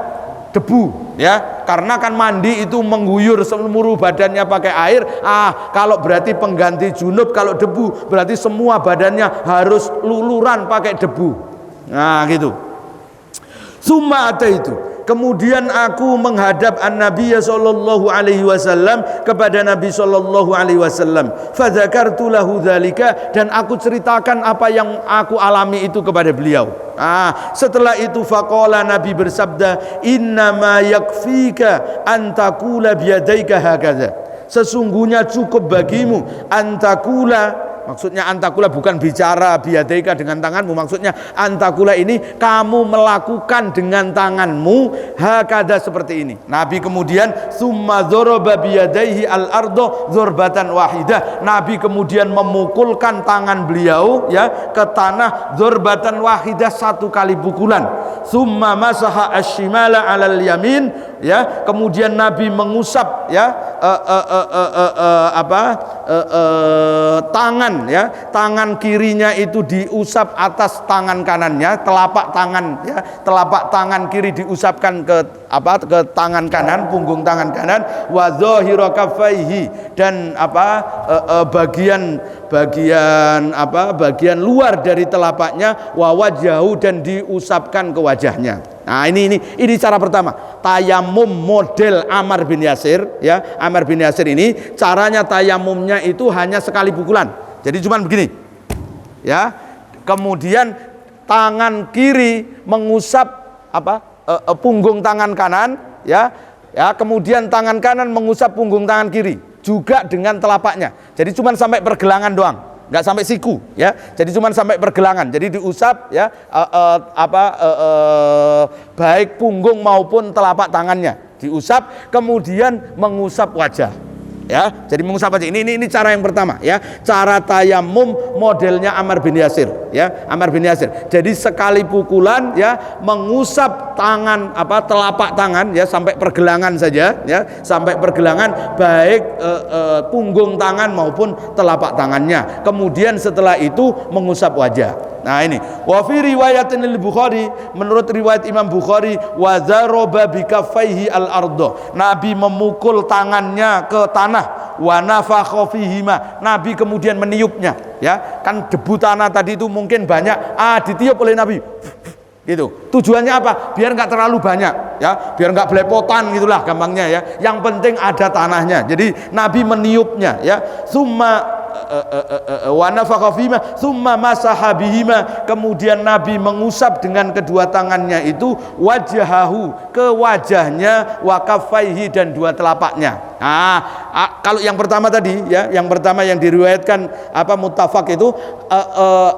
debu ya, karena kan mandi itu mengguyur seluruh badannya pakai air. Kalau berarti pengganti junub, kalau debu berarti semua badannya harus luluran pakai debu. Nah gitu. Summa ataitu, kemudian aku menghadap an-Nabi sallallahu alaihi wasallam, kepada Nabi sallallahu alaihi wasallam. Fadzakartu lahu dzalika, dan aku ceritakan apa yang aku alami itu kepada beliau. Setelah itu faqala, Nabi bersabda, innama yakfika an taqula biyadaika hakadza, sesungguhnya cukup bagimu antakula. Maksudnya antakula bukan bicara biyadaika dengan tanganmu, maksudnya antakula ini kamu melakukan dengan tanganmu hakada, seperti ini. Nabi kemudian summa dzaraba biyadaihi al-ardh dzarbatan wahidah, Nabi kemudian memukulkan tangan beliau ya ke tanah dzarbatan wahidah, satu kali pukulan. Summa masaha asy-shimala 'alal yamin, ya, kemudian Nabi mengusap ya tangan, ya, tangan kirinya itu diusap atas tangan kanannya, telapak tangan, ya, telapak tangan kiri diusapkan ke tangan kanan, punggung tangan kanan, wa dhahira kaffaihi, dan bagian luar dari telapaknya, wa wajahu, dan diusapkan ke wajahnya. Nah, ini cara pertama. Tayamum model Ammar bin Yasir, ya. Ammar bin Yasir ini caranya tayamumnya itu hanya sekali pukulan. Jadi cuman begini. Ya. Kemudian tangan kiri mengusap punggung tangan kanan, ya. Ya, kemudian tangan kanan mengusap punggung tangan kiri juga dengan telapaknya. Jadi cuman sampai pergelangan doang, nggak sampai siku, ya. Jadi cuman sampai pergelangan. Jadi diusap, ya, baik punggung maupun telapak tangannya diusap, kemudian mengusap wajah. Ya, jadi mengusap wajah. Ini cara yang pertama, ya. Cara tayamum modelnya Ammar bin Yasir, ya. Ammar bin Yasir. Jadi sekali pukulan, ya, mengusap tangan, telapak tangan, ya, sampai pergelangan saja, ya, sampai pergelangan, baik punggung tangan maupun telapak tangannya. Kemudian setelah itu mengusap wajah. Nah ini, wa fi riwayatin al-Bukhari, menurut riwayat Imam Bukhari, wa zaraba bi kaffaihi al-ardh, Nabi memukul tangannya ke tanah, wa nafakha fihima, Nabi kemudian meniupnya, ya. Kan debu tanah tadi itu mungkin banyak, ditiup oleh Nabi. Gitu. Tujuannya apa? Biar nggak terlalu banyak, ya, biar nggak belepotan, gitulah gampangnya, ya. Yang penting ada tanahnya. Jadi Nabi meniupnya, ya. Summa wa nafakha fihima summa masaha bihima, kemudian Nabi mengusap dengan kedua tangannya itu wajahahu, ke wajahnya, wa kaffaihi, dan dua telapaknya. Kalau yang pertama tadi, ya, yang pertama yang diriwayatkan muttafaq itu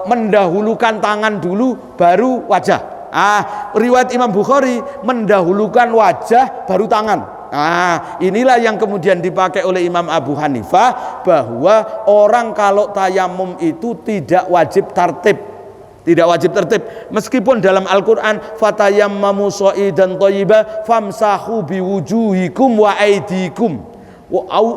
mendahulukan tangan dulu baru wajah. Riwayat Imam Bukhari mendahulukan wajah baru tangan. Inilah yang kemudian dipakai oleh Imam Abu Hanifah, bahwa orang kalau tayamum itu tidak wajib tertib. Tidak wajib tertib, meskipun dalam Al-Quran fatayammamu sha'idan thayyiban famsahu biwujuhikum wa aidikum,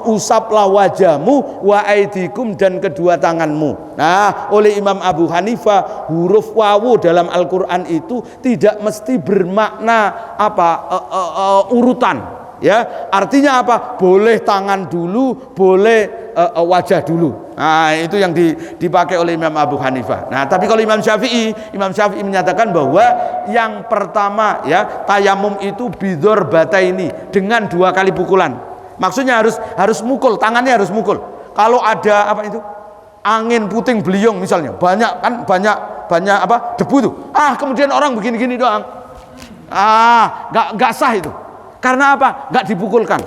usaplah wajahmu, wa aidikum, dan kedua tanganmu. Nah, oleh Imam Abu Hanifah, huruf wawu dalam Al-Quran itu tidak mesti bermakna urutan. Ya, artinya apa? Boleh tangan dulu, boleh wajah dulu. Nah, itu yang dipakai oleh Imam Abu Hanifah. Nah, tapi kalau Imam Syafi'i menyatakan bahwa yang pertama, ya, tayamum itu bidor bataini, dengan dua kali pukulan. Maksudnya harus mukul, tangannya harus mukul. Kalau ada angin puting beliung misalnya, banyak debu tuh. Kemudian orang begini-gini doang. Nggak sah itu. Karena apa? Nggak dipukulkan.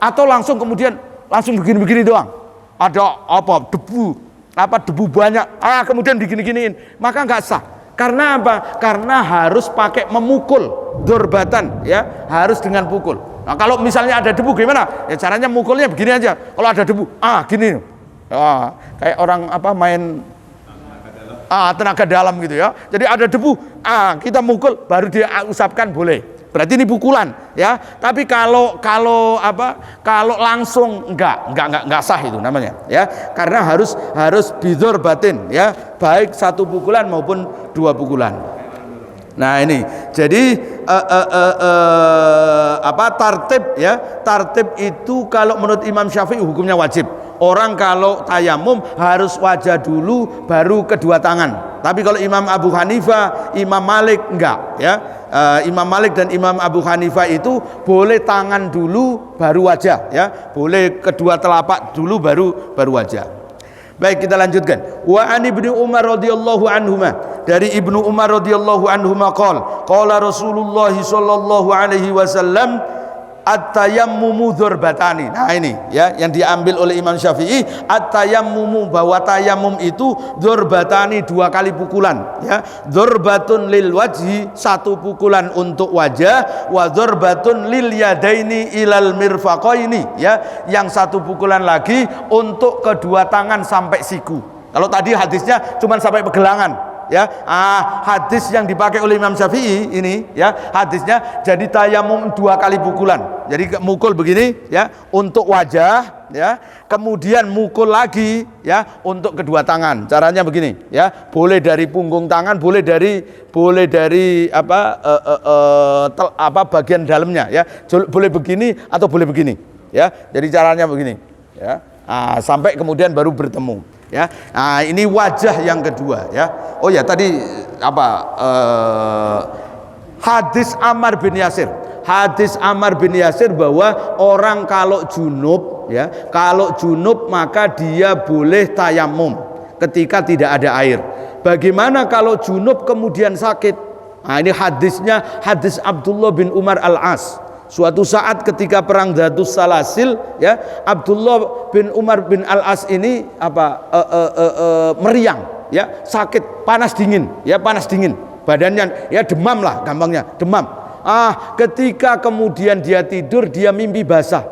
Atau langsung begini-begini doang. Ada debu banyak. Kemudian digini-giniin, maka nggak sah. Karena apa? Karena harus pakai memukul, dorbatan, ya, harus dengan pukul. Nah, kalau misalnya ada debu gimana? Ya caranya mukulnya begini aja. Kalau ada debu, gini. Kayak orang main tenaga dalam gitu, ya. Jadi ada debu, kita mukul baru dia usapkan boleh. Berarti ini pukulan, ya. Tapi kalau langsung enggak sah itu namanya, ya. Karena harus bidor batin, ya, baik satu pukulan maupun dua pukulan. Nah ini, jadi tartib ya, tartib itu kalau menurut Imam Syafi'i hukumnya wajib. Orang kalau tayamum harus wajah dulu, baru kedua tangan. Tapi kalau Imam Abu Hanifah, Imam Malik enggak ya. Imam Malik dan Imam Abu Hanifah itu boleh tangan dulu, baru wajah ya. Boleh kedua telapak dulu, baru wajah. Baik, kita lanjutkan. Wa an Ibnu Umar radhiyallahu anhuma, dari Ibnu Umar radhiyallahu anhuma qala Rasulullah sallallahu alaihi wasallam at-tayammumu dzurbatani. Nah ini ya yang diambil oleh Imam Syafi'i, at-tayammumu, bahwa tayamum itu dzurbatani, dua kali pukulan ya. Dzurbatun lil wajhi, satu pukulan untuk wajah, wa dzurbatun lil yadaini ilal mirfaqaini ya, yang satu pukulan lagi untuk kedua tangan sampai siku. Kalau tadi hadisnya cuma sampai pegelangan ya. Hadis yang dipakai oleh Imam Syafi'i ini ya, hadisnya jadi tayamum dua kali pukulan. Jadi mukul begini ya untuk wajah ya, kemudian mukul lagi ya untuk kedua tangan. Caranya begini ya, boleh dari punggung tangan, boleh dari bagian dalamnya ya, boleh begini atau boleh begini ya. Jadi caranya begini ya, sampai kemudian baru bertemu ya. Ini wajah yang kedua ya. Oh ya, tadi hadis Ammar bin Yasir. Hadis Ammar bin Yasir bahwa orang kalau junub ya, kalau junub maka dia boleh tayamum ketika tidak ada air. Bagaimana kalau junub kemudian sakit? Ini hadisnya hadis Abdullah bin Umar Al-As. Suatu saat ketika perang Dhatus Salasil ya, Abdullah bin Umar bin Al-As ini meriang ya, sakit, panas dingin ya, panas dingin badannya ya, demam lah gampangnya, demam. Ketika kemudian dia tidur, dia mimpi basah,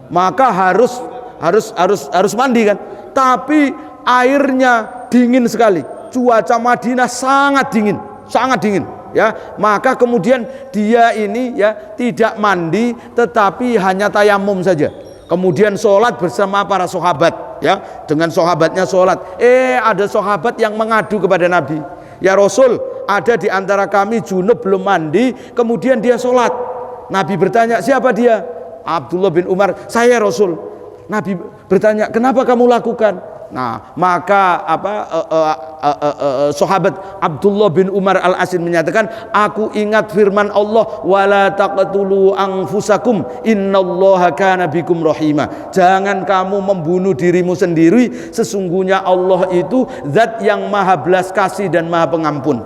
maka harus mandi kan, tapi airnya dingin sekali, cuaca Madinah sangat dingin ya, maka kemudian dia ini ya tidak mandi, tetapi hanya tayamum saja. Kemudian sholat bersama para sahabat ya, dengan sahabatnya sholat. Ada sahabat yang mengadu kepada Nabi, ya Rasul, ada di antara kami junub belum mandi, kemudian dia sholat. Nabi bertanya, siapa dia? Abdullah bin Umar. Saya Rasul. Nabi bertanya, kenapa kamu lakukan? Nah, maka sahabat Abdullah bin Umar Al-Asin menyatakan, aku ingat firman Allah, wala taqtulu anfusakum innallaha kana bikum rahima. Jangan kamu membunuh dirimu sendiri, sesungguhnya Allah itu zat yang maha belas kasih dan maha pengampun.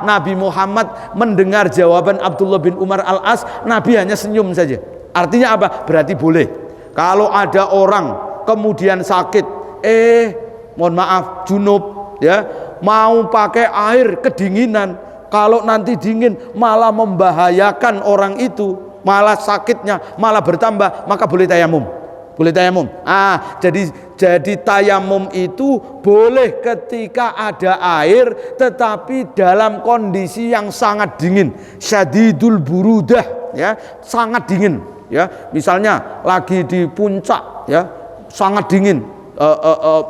Nabi Muhammad mendengar jawaban Abdullah bin Umar Al-As, Nabi hanya senyum saja. Artinya apa? Berarti boleh. Kalau ada orang kemudian sakit, mohon maaf, junub ya, mau pakai air kedinginan, kalau nanti dingin malah membahayakan orang itu, malah sakitnya malah bertambah, maka boleh tayamum. Boleh tayamum. Jadi tayamum itu boleh ketika ada air, tetapi dalam kondisi yang sangat dingin, syadidul burudah ya, sangat dingin ya. Misalnya lagi di puncak ya, sangat dingin,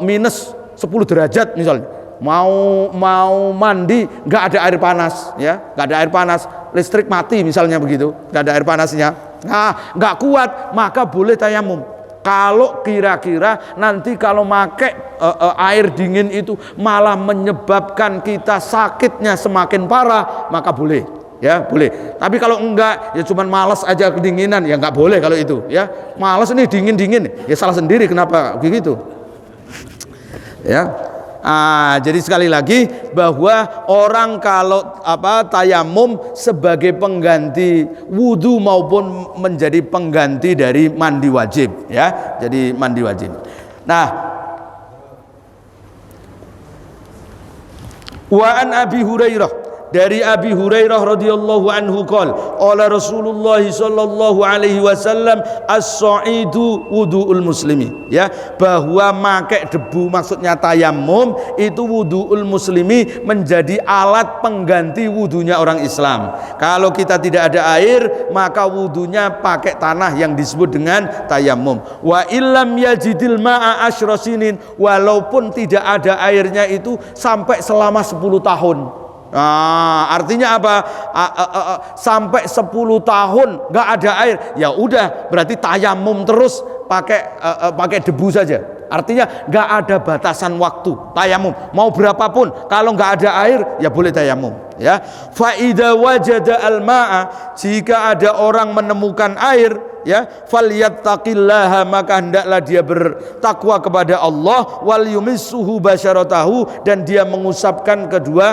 minus 10 derajat misalnya, mau mandi nggak ada air panas ya, nggak ada air panas, listrik mati misalnya begitu, nggak ada air panasnya, nggak kuat, maka boleh tayamum. Kalau kira-kira nanti kalau pakai air dingin itu malah menyebabkan kita sakitnya semakin parah, maka boleh ya, boleh. Tapi kalau enggak ya cuman malas aja kedinginan, ya nggak boleh kalau itu ya. Malas nih dingin ya, salah sendiri kenapa begitu ya. Jadi sekali lagi bahwa orang kalau tayamum sebagai pengganti wudhu maupun menjadi pengganti dari mandi wajib ya, jadi mandi wajib. Nah, wa an Abi Hurairah, dari Abi Hurairah radhiyallahu anhu qala Rasulullah sallallahu alaihi wasallam as-sa'idu wudu'ul muslimi ya, bahwa make debu maksudnya tayamum itu wudu'ul muslimi, menjadi alat pengganti wudunya orang Islam. Kalau kita tidak ada air, maka wudunya pakai tanah yang disebut dengan tayamum. Wa illam yajidil ma'a asyra sinin, walaupun tidak ada airnya itu sampai selama 10 tahun. Nah, artinya apa? Sampai 10 tahun nggak ada air, ya udah berarti tayamum terus pakai debu saja. Artinya nggak ada batasan waktu tayamum, mau berapapun, kalau nggak ada air ya boleh tayamum. Ya, faida wajada al-ma'a, jika ada orang menemukan air, ya, falyattaqillaha, maka hendaklah dia bertakwa kepada Allah, wal yumissuhu basyaratahu, dan dia mengusapkan kedua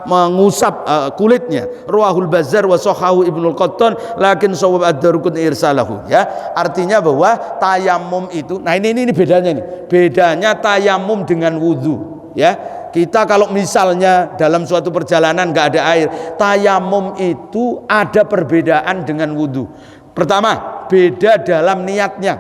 mengusap kulitnya. Rawahul Bazzar wa sahahu Ibnul Qattan, lakin shawab ad-Daruqutni irsalahu. Ya, artinya bahwa tayamum itu, nah ini bedanya nih. Bedanya tayamum dengan wudu. Ya, kita kalau misalnya dalam suatu perjalanan nggak ada air, tayamum itu ada perbedaan dengan wudu. Pertama, beda dalam niatnya.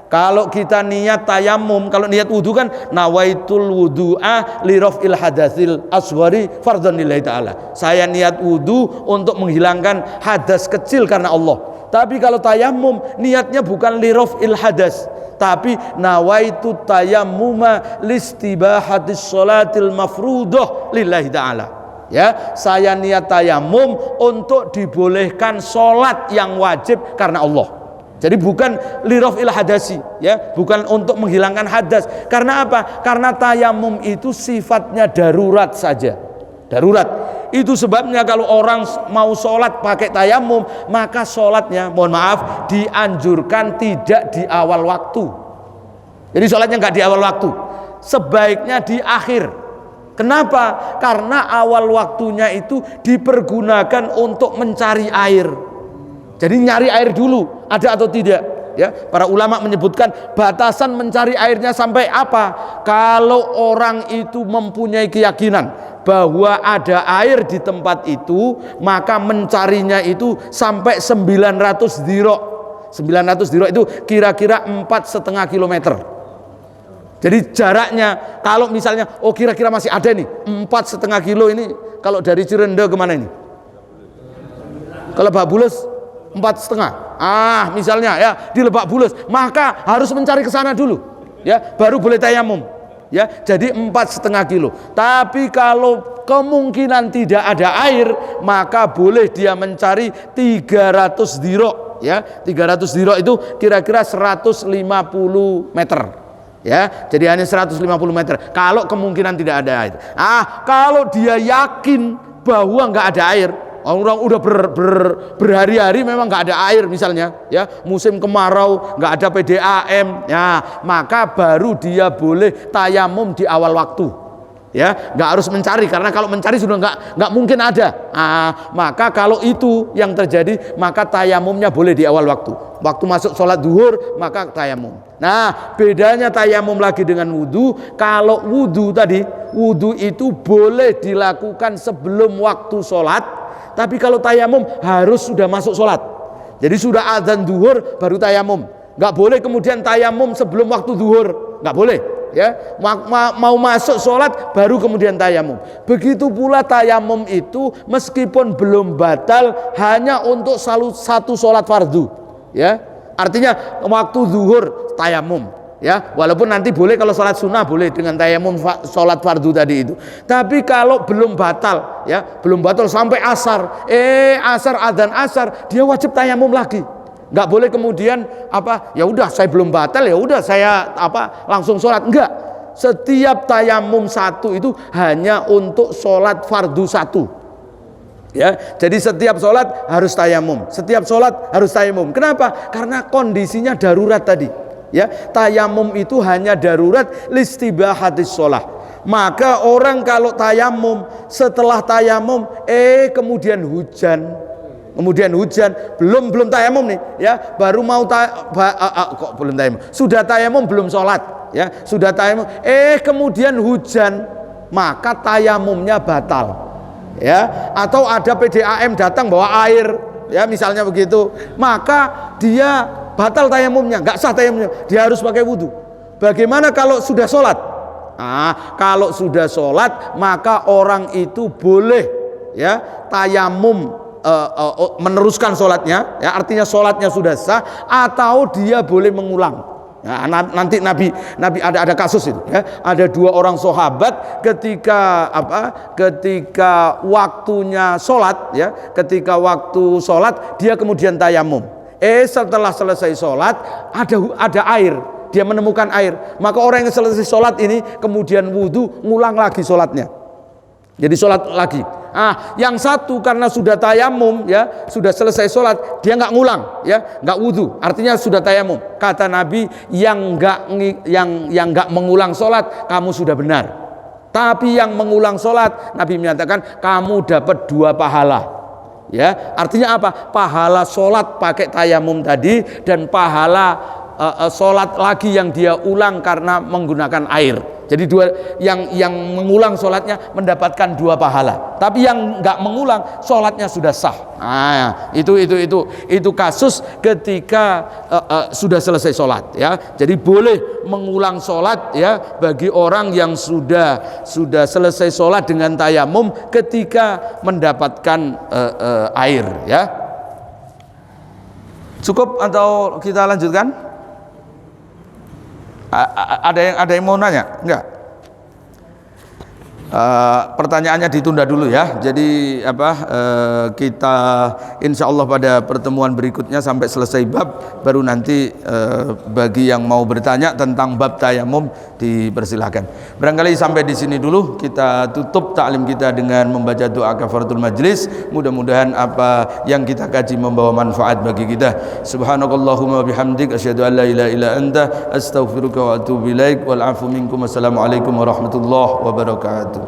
Kalau kita niat tayamum, kalau niat wudu kan nawaitul wudu'a li raf'il hadatsil asghari fardhan lillahi ta'ala. Saya niat wudu untuk menghilangkan hadas kecil karena Allah. Tapi kalau tayamum niatnya bukan li raf'il hadas, tapi nawaitu tayammuma listibahatis sholatil mafruḍah lillahi ta'ala. Ya, saya niat tayamum untuk dibolehkan sholat yang wajib karena Allah. Jadi bukan lirafil hadasi, ya, bukan untuk menghilangkan hadas. Karena apa? Karena tayamum itu sifatnya darurat saja. Darurat. Itu sebabnya kalau orang mau sholat pakai tayamum, maka sholatnya, mohon maaf, dianjurkan tidak di awal waktu. Jadi sholatnya nggak di awal waktu, sebaiknya di akhir. Kenapa? Karena awal waktunya itu dipergunakan untuk mencari air. Jadi nyari air dulu, ada atau tidak? Ya, para ulama menyebutkan batasan mencari airnya sampai apa? Kalau orang itu mempunyai keyakinan bahwa ada air di tempat itu, maka mencarinya itu sampai 900 dirok. 900 dirok itu kira-kira 4,5 kilometer. Jadi jaraknya, kalau misalnya, oh kira-kira masih ada nih 4,5 kilo ini, kalau dari Cirende kemana ini? Kalau Lebak Bulus 4,5. Misalnya ya di Lebak Bulus, maka harus mencari ke sana dulu, ya, baru boleh tayamum. Ya, jadi 4,5 kilo. Tapi kalau kemungkinan tidak ada air, maka boleh dia mencari 300 dirok. Ya, 300 dirok itu kira-kira 150 meter. Ya, jadi hanya 150 meter. Kalau kemungkinan tidak ada air. Kalau dia yakin bahwa nggak ada air, orang udah berhari-hari memang nggak ada air misalnya, ya, musim kemarau nggak ada PDAM, ya, maka baru dia boleh tayamum di awal waktu, ya, nggak harus mencari, karena kalau mencari sudah nggak mungkin ada. Maka kalau itu yang terjadi, maka tayamumnya boleh di awal waktu. Waktu masuk sholat duhur maka tayamum. Nah, bedanya tayamum lagi dengan wudu. Kalau wudu tadi, wudu itu boleh dilakukan sebelum waktu sholat. Tapi kalau tayamum harus sudah masuk sholat. Jadi sudah azan duhur baru tayamum. Nggak boleh kemudian tayamum sebelum waktu duhur, nggak boleh. Ya, mau masuk sholat baru kemudian tayamum. Begitu pula tayamum itu meskipun belum batal, hanya untuk satu sholat fardu. Ya, artinya waktu zuhur tayamum. Ya, walaupun nanti boleh kalau sholat sunnah boleh dengan tayamum sholat fardu tadi itu. Tapi kalau belum batal, ya, belum batal sampai asar, adzan asar, dia wajib tayamum lagi. Nggak boleh kemudian ya udah saya belum batal, ya udah saya langsung sholat. Enggak. Setiap tayamum satu itu hanya untuk sholat fardu satu. Ya, jadi setiap sholat harus tayamum, setiap sholat harus tayamum. Kenapa? Karena kondisinya darurat tadi. Ya, tayamum itu hanya darurat listibahatis sholah. Maka orang kalau tayamum, setelah tayamum, kemudian hujan, belum tayamum nih, ya, baru mau kok belum tayamum, sudah tayamum belum sholat, ya, sudah tayamum, kemudian hujan, maka tayamumnya batal. Ya, atau ada PDAM datang bawa air, ya, misalnya begitu, maka dia batal tayamumnya, nggak sah tayamumnya, dia harus pakai wudu. Bagaimana kalau sudah sholat? Kalau sudah sholat maka orang itu boleh, ya, tayamum, meneruskan sholatnya, ya, artinya sholatnya sudah sah, atau dia boleh mengulang. Nah, nanti Nabi ada kasus itu ya. Ada 2 orang sahabat ketika waktunya sholat ya, ketika waktu sholat dia kemudian tayamum. Setelah selesai sholat ada air, dia menemukan air. Maka orang yang selesai sholat ini kemudian wudhu, ngulang lagi sholatnya. Jadi sholat lagi. Yang satu karena sudah tayamum ya, sudah selesai sholat, dia nggak ngulang ya, nggak wudhu, artinya sudah tayamum. Kata Nabi, yang nggak mengulang sholat, kamu sudah benar. Tapi yang mengulang sholat, Nabi menyatakan kamu dapat 2 pahala. Ya, artinya apa? Pahala sholat pakai tayamum tadi dan pahala sholat lagi yang dia ulang karena menggunakan air. Jadi yang mengulang sholatnya mendapatkan 2 pahala, tapi yang nggak mengulang sholatnya sudah sah. Itu kasus ketika sudah selesai sholat ya. Jadi boleh mengulang sholat ya bagi orang yang sudah selesai sholat dengan tayamum ketika mendapatkan air ya. Cukup atau kita lanjutkan? Ada yang mau nanya? Enggak? Pertanyaannya ditunda dulu ya. Jadi kita insya Allah pada pertemuan berikutnya sampai selesai bab, baru nanti bagi yang mau bertanya tentang bab tayamum dipersilahkan. Barangkali sampai di sini dulu, kita tutup taklim kita dengan membaca doa kafaratul majlis. Mudah-mudahan apa yang kita kaji membawa manfaat bagi kita. Subhanakallahumma bihamdik asyhadu an la ilaha illa anta astaghfiruka wa atubu ilaik wal afu minkum. Wassalamualaikum warahmatullahi wabarakatuh.